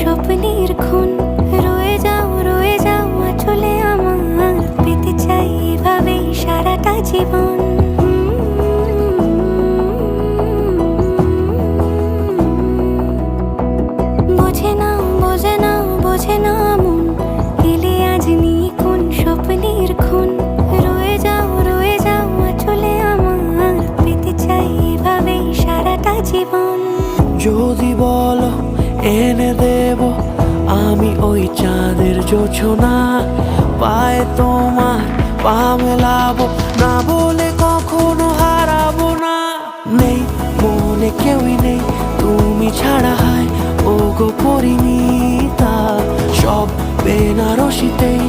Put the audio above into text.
স্বপ্নের খুন। রয়ে যাও আঁচলে আমার, পেতে চাই এভাবেই সারাটা জীবন। বোঝে না মন, এলে আজ নিয়ে কোন স্বপ্নের খুন। রয়ে যাও আঁচলে আমার, পেতে চাই এভাবেই সারাটা জীবন। যদি বলো এনে দেব আমি ওই চাঁদের জোছনা, পায়ে তোমার পা মেলাবো, না বলে কখনো হারাবো না। নেই মনে কেউই নেই তুমি ছাড়া, হায় ও গো পরিণীতা। সব বেনারসিতেই